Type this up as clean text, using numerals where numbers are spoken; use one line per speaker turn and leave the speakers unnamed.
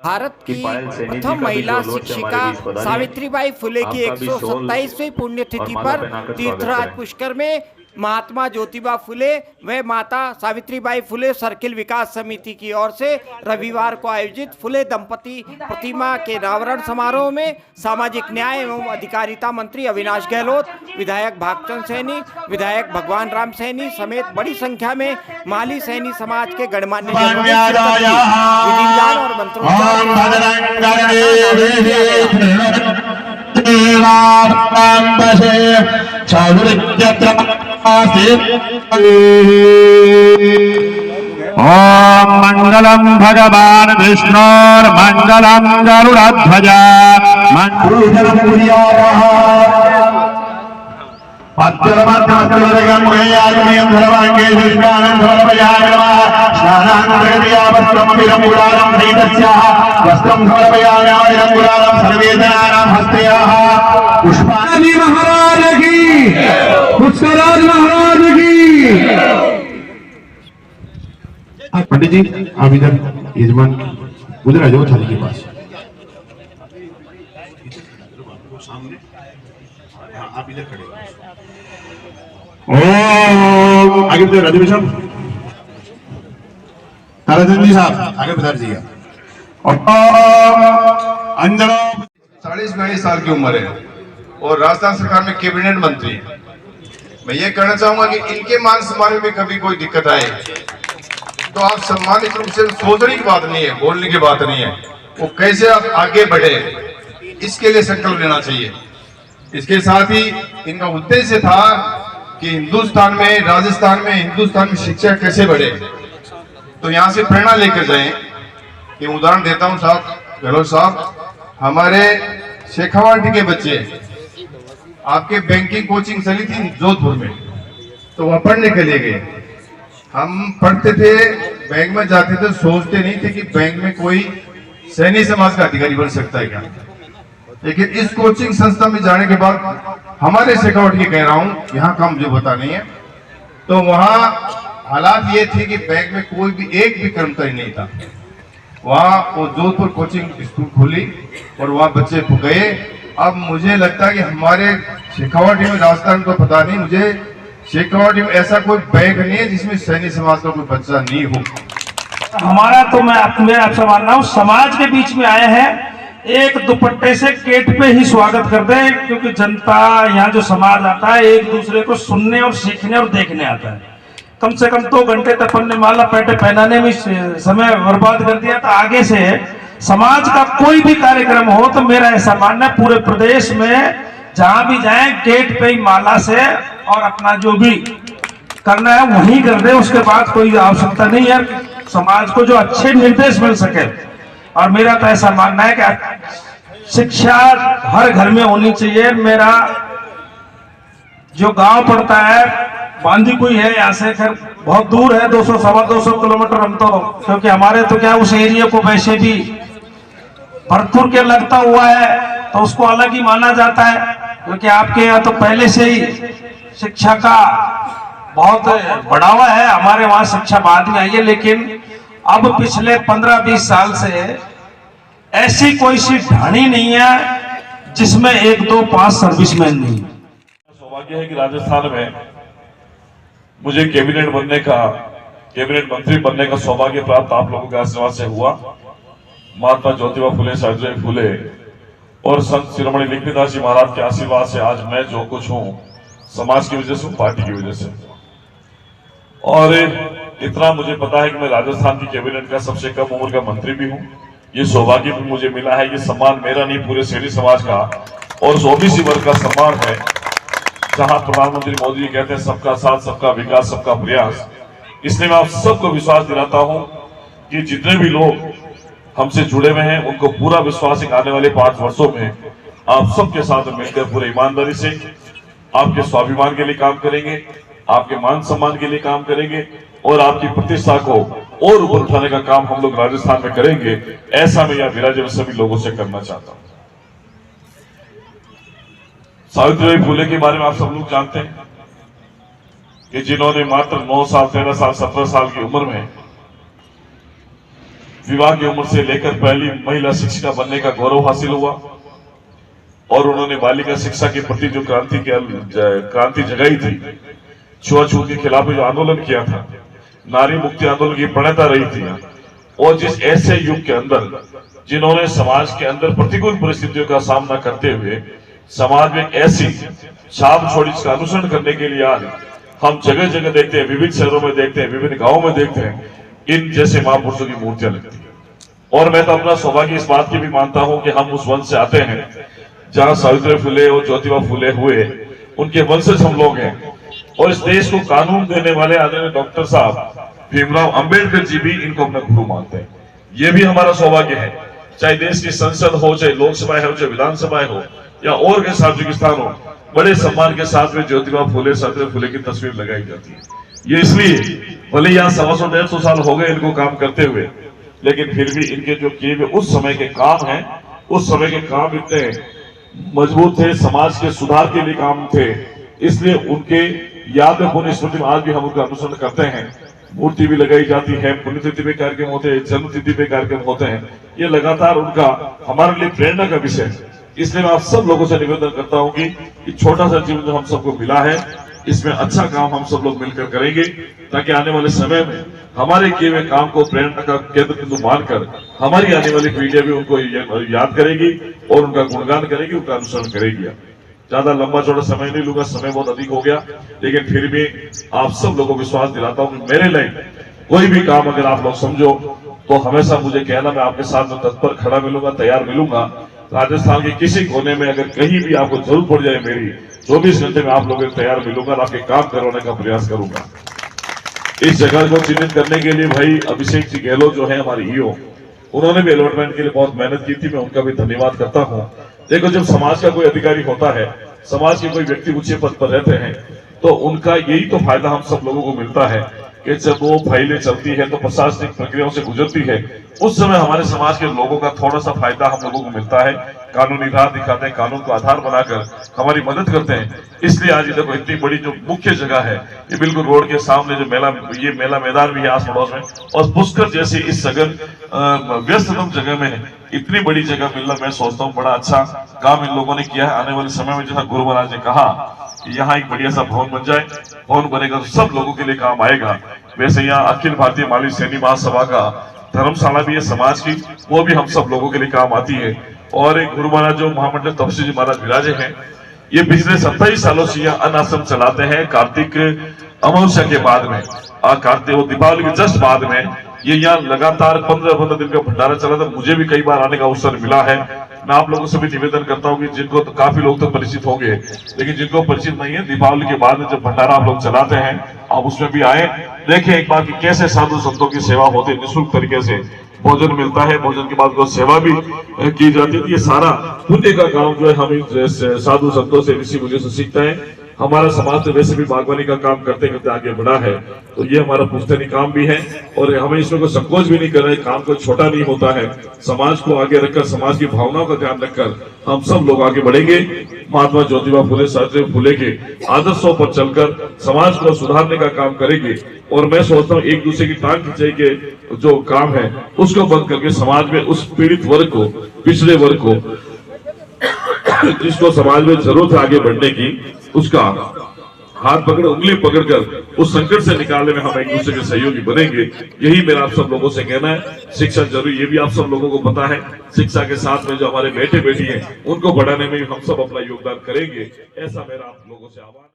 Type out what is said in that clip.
भारत की प्रथम महिला शिक्षिका सावित्रीबाई फुले की 127वीं पुण्यतिथि पर तीर्थराज पुष्कर में महात्मा ज्योतिबा फुले व माता सावित्रीबाई फुले सर्किल विकास समिति की ओर से रविवार को आयोजित फुले दंपति प्रतिमा के अनावरण समारोह में सामाजिक न्याय एवं अधिकारिता मंत्री अविनाश गहलोत, विधायक भागचंद सैनी, विधायक भगवान राम सैनी समेत बड़ी संख्या में माली सैनी समाज के गणमान्य विधिविधान और मंत्रोच्चार
ओम मंगलम भगवान विष्णुर्मंगलम गरुड़ध्वजा पुष्पाजी महाराज की, पुष्कराज महाराज की। पंडित जी आप इधर यजमान उधर आ जाओ थाली के पास। आप इधर खड़े ओम आगे बढ़ो राजू साहब, ताराचंद जी साहब आगे बता दीजिएगा। अंजना
40-42 साल की उम्र है और राजस्थान सरकार में कैबिनेट मंत्री है। मैं ये कहना चाहूंगा कि इनके मान सम्मान में कभी कोई दिक्कत आए तो आप सम्मानित रूप से सोचने की बात नहीं है, बोलने की बात नहीं है, वो कैसे आप आगे बढ़े इसके लिए संकल्प लेना चाहिए। इसके साथ ही इनका उद्देश्य था कि हिंदुस्तान में, राजस्थान में, हिंदुस्तान में शिक्षा कैसे बढ़े, तो यहाँ से प्रेरणा लेकर जाए। ये उदाहरण देता हूँ साहब, गहलोत साहब, हमारे शेखावाटी के बच्चे आपके बैंकिंग कोचिंग चली थी जोधपुर में, तो वह पढ़ने के लिए गए। हम पढ़ते थे, बैंक में जाते थे, सोचते नहीं थे कि बैंक में कोई सैनी समाज का अधिकारी बन सकता है क्या। लेकिन इस कोचिंग संस्था में जाने के बाद हमारे शेखावाटी के कह रहा हूँ, यहाँ का मुझे पता नहीं है, तो वहाँ हालात ये थे कि बैंक में कोई भी एक भी कर्मचारी नहीं था। वहाँ वो जोधपुर कोचिंग स्कूल खोली और वहाँ बच्चे गए। अब मुझे लगता है कि हमारे शेखावाटी में, राजस्थान को पता नहीं, मुझे शेखावाटी में ऐसा कोई बैंक नहीं है जिसमें सैनी समाज का कोई बच्चा नहीं हो।
हमारा तो मैं आपसे मान रहा हूँ, समाज के बीच में आए हैं, एक दुपट्टे से गेट पे ही स्वागत कर दे, क्योंकि जनता यहाँ जो समाज आता है एक दूसरे को सुनने और सीखने और देखने आता है। कम से कम 2 घंटे तक अपन ने माला पैटे पहनाने में समय बर्बाद कर दिया। तो आगे से समाज का कोई भी कार्यक्रम हो तो मेरा ऐसा मानना है पूरे प्रदेश में जहां भी जाए गेट पे ही माला से और अपना जो भी करना है वहीं कर दे। उसके बाद कोई आवश्यकता नहीं है, समाज को जो अच्छे निर्देश मिल सके। और मेरा तो ऐसा मानना है कि शिक्षा हर घर में होनी चाहिए। मेरा जो गांव पड़ता है बांदी कोई है, यहाँ से खैर बहुत दूर है, 200-225 किलोमीटर। हम तो क्योंकि हमारे तो क्या उस एरिया को वैसे भी भरतपुर के लगता हुआ है तो उसको अलग ही माना जाता है, क्योंकि आपके यहाँ तो पहले से ही शिक्षा का बहुत बढ़ावा है। हमारे वहाँ शिक्षा बाद में आई है, लेकिन अब पिछले 15-20 साल से ऐसी कोई सी ढाणी नहीं है जिसमें 1-2-5 सर्विसमैन नहीं।
सौभाग्य है कि राजस्थान में मुझे कैबिनेट मंत्री बनने का सौभाग्य प्राप्त आप लोगों के आशीर्वाद से हुआ। महात्मा ज्योतिबा फुले, सावित्रीबाई फुले और संत शिरोमणि लिखितदास जी महाराज के आशीर्वाद से आज मैं जो कुछ हूं, समाज की वजह से, पार्टी की वजह से। और इतना मुझे पता है कि मैं राजस्थान की कैबिनेट का सबसे कम उम्र का मंत्री भी हूं। ये सौभाग्य भी मुझे मिला है। ये सम्मान मेरा नहीं, पूरे सैनी समाज का और ओबीसी वर्ग का सम्मान है। जहां प्रधानमंत्री मोदी जी कहते हैं सबका साथ, सबका विकास, सबका प्रयास, इसलिए मैं आप सबको विश्वास दिलाता हूं कि जितने भी लोग हमसे जुड़े हुए हैं उनको पूरा विश्वास है कि आने वाले 5 वर्षों में आप सबके साथ मिलकर पूरे ईमानदारी से आपके स्वाभिमान के लिए काम करेंगे, आपके मान सम्मान के लिए काम करेंगे और आपकी प्रतिष्ठा को और ऊपर उठाने का काम हम लोग राजस्थान में करेंगे। ऐसा मैं यहाँ विराजे में सभी लोगों से करना चाहता हूं। सावित्रीबाई फुले के बारे में आप सब लोग जानते हैं कि जिन्होंने मात्र 9 साल, 13 साल, 17 साल की उम्र में विवाह की उम्र से लेकर पहली महिला शिक्षिका बनने का गौरव हासिल हुआ और उन्होंने बालिका शिक्षा के प्रति जो क्रांति जगाई थी, छुआछूत के खिलाफ जो आंदोलन किया था, नारी मुक्ति आंदोलन की प्रणेता रही थी, और जिस ऐसे युग के अंदर जिन्होंने समाज के अंदर प्रतिकूल परिस्थितियों का सामना करते हुए समाज में एक ऐसी छाप छोड़ी जिसका अनुसरण करने के लिए आज हम जगह जगह देखते हैं, विभिन्न शहरों में देखते हैं, विभिन्न गांवों में देखते हैं, इन जैसे महापुरुषों की मूर्तियां लगती है। और मैं तो अपना सौभाग्य इस बात की भी मानता हूं कि हम उस वंश से आते हैं जहां सावित्री फुले और ज्योतिबा फुले हुए, उनके वंशज हम लोग हैं। और इस देश को कानून देने वाले आदरणीय डॉक्टर साहब भीमराव अंबेडकर जी भी इनको अपना गुरु मानते हैं। ये भी हमारा सौभाग्य है, चाहे देश की संसद हो, चाहे लोकसभा हो, चाहे विधानसभा हो या और के सार्वजनिक स्थान हो, बड़े सम्मान के साथ में ज्योतिबा फुले, सावित्री फुले की तस्वीर लगाई जाती है। ये इसलिए भले यहाँ 125 साल हो गए इनको काम करते हुए, लेकिन फिर भी इनके जो किए हुए उस समय के काम हैं, उस समय के काम इतने मजबूत थे, समाज के सुधार के लिए काम थे, इसलिए उनके याद में पुण्य स्मृति में आज भी हम उनका अनुसरण करते हैं। मूर्ति भी लगाई जाती है, पुण्यतिथि पे कार्यक्रम होते हैं, जन्मतिथि पे कार्यक्रम होते हैं। ये लगातार उनका हमारे लिए प्रेरणा का विषय है। इसलिए मैं आप सब लोगों से निवेदन करता हूं कि छोटा सा जीवन जो हम सबको मिला है, इसमें अच्छा काम हम सब लोग मिलकर करेंगे, ताकि आने वाले समय में हमारे किए हुए काम को प्रेरणा का केंद्र बिंदु मानकर हमारी आने वाली पीढ़ियां भी उनको याद करेगी और उनका गुणगान करेगी, उनका अनुसरण करेगी। ज्यादा लंबा चौड़ा समय नहीं लूंगा, समय बहुत अधिक हो गया, लेकिन फिर भी आप सब लोगों को विश्वास दिलाता हूं कि मेरे लिए कोई भी काम अगर आप लोग समझो तो हमेशा मुझे कहना, मैं आपके साथ में तत्पर खड़ा मिलूंगा, तैयार मिलूंगा। राजस्थान के किसी कोने में अगर कहीं भी आपको जरूरत पड़ जाए मेरी, 24 घंटे में आप लोगों को तैयार मिलूंगा और आपके काम करवाने का प्रयास करूंगा। इस जगह को चिन्हित करने के लिए भाई अभिषेक जी गहलोत जो है हमारे ईओ, उन्होंने भी अलॉटमेंट के लिए बहुत मेहनत की थी, मैं उनका भी धन्यवाद करता हूं। देखो, जब समाज का कोई अधिकारी होता है, समाज के कोई व्यक्ति ऊंचे पद पर रहते हैं, तो उनका यही तो फायदा हम सब लोगों को मिलता है कि जब वो फाइलें चलती है तो प्रशासनिक प्रक्रियाओं से गुजरती है, उस समय हमारे समाज के लोगों का थोड़ा सा फायदा हम लोगों को मिलता है। कानूनी राह दिखाते हैं, कानून को आधार बनाकर हमारी मदद करते हैं। इसलिए आज देखो इतनी बड़ी जो मुख्य जगह है, ये बिल्कुल रोड के सामने जो मेला मैदान भी है आस पड़ोस में, और पुष्कर जैसी इस सघन व्यस्ततम जगह में इतनी बड़ी जगह मिलना, मैं सोचता हूँ बड़ा अच्छा काम इन लोगों ने किया है। आने वाले समय में जैसा गुरु महाराज ने कहा, यहाँ एक बढ़िया सा भवन बन जाए, भवन बनेगा तो सब लोगों के लिए काम आएगा। वैसे यहाँ अखिल भारतीय माली सैनी महासभा का धर्मशाला भी है समाज की, वो भी हम सब लोगों के लिए काम आती है। और एक गुरु महाराज जो महामंडल तपसी जी महाराज विराजे हैं, ये पिछले 27 सालों से यहाँ अन्न आश्रम चलाते हैं। कार्तिक अमावस्या के बाद में, कार्तिक वो दीपावली के जस्ट बाद में ये यहाँ लगातार 15 दिन का भंडारा चला था। मुझे भी कई बार आने का अवसर मिला है। मैं आप लोगों से भी निवेदन करता हूँ कि जिनको तो काफी लोग तो परिचित होंगे, लेकिन जिनको परिचित नहीं है, दीपावली के बाद में जब भंडारा आप लोग चलाते हैं, आप उसमें भी आए, देखें एक बार कि कैसे साधु संतों की सेवा होती है। निःशुल्क तरीके से भोजन मिलता है, भोजन के बाद वो सेवा भी की जाती है। ये सारा पुण्य का काम जो है हम साधु संतों से, ऋषि मुनियों से सीखते हैं। हमारा समाज तो वैसे भी बागवानी का काम करते करते आगे बढ़ा है, तो ये हमारा पुश्तैनी काम भी है और हमें इसमें कोई संकोच भी नहीं करना है। काम को छोटा नहीं होता है। समाज को आगे रखकर, समाज की भावनाओं का ध्यान रखकर हम सब लोग आगे बढ़ेंगे। महात्मा ज्योतिबा फुले, सावित्री फुले के आदर्शों पर चलकर समाज को सुधारने का काम करेंगे। और मैं सोचता हूँ एक दूसरे की टांग खिंचाई के जो काम है उसको बंद करके समाज में उस पीड़ित वर्ग को, पिछड़े वर्ग को, जिसको समाज में जरूरत है आगे बढ़ने की, उसका हाथ पकड़, उंगली पकड़कर उस संकट से निकालने में हम एक दूसरे के सहयोगी बनेंगे। यही मेरा आप सब लोगों से कहना है। शिक्षा जरूरी, ये भी आप सब लोगों को पता है। शिक्षा के साथ में जो हमारे बेटे बेटी हैं, उनको बढ़ाने में हम सब अपना योगदान करेंगे, ऐसा मेरा आप लोगों से आह्वान।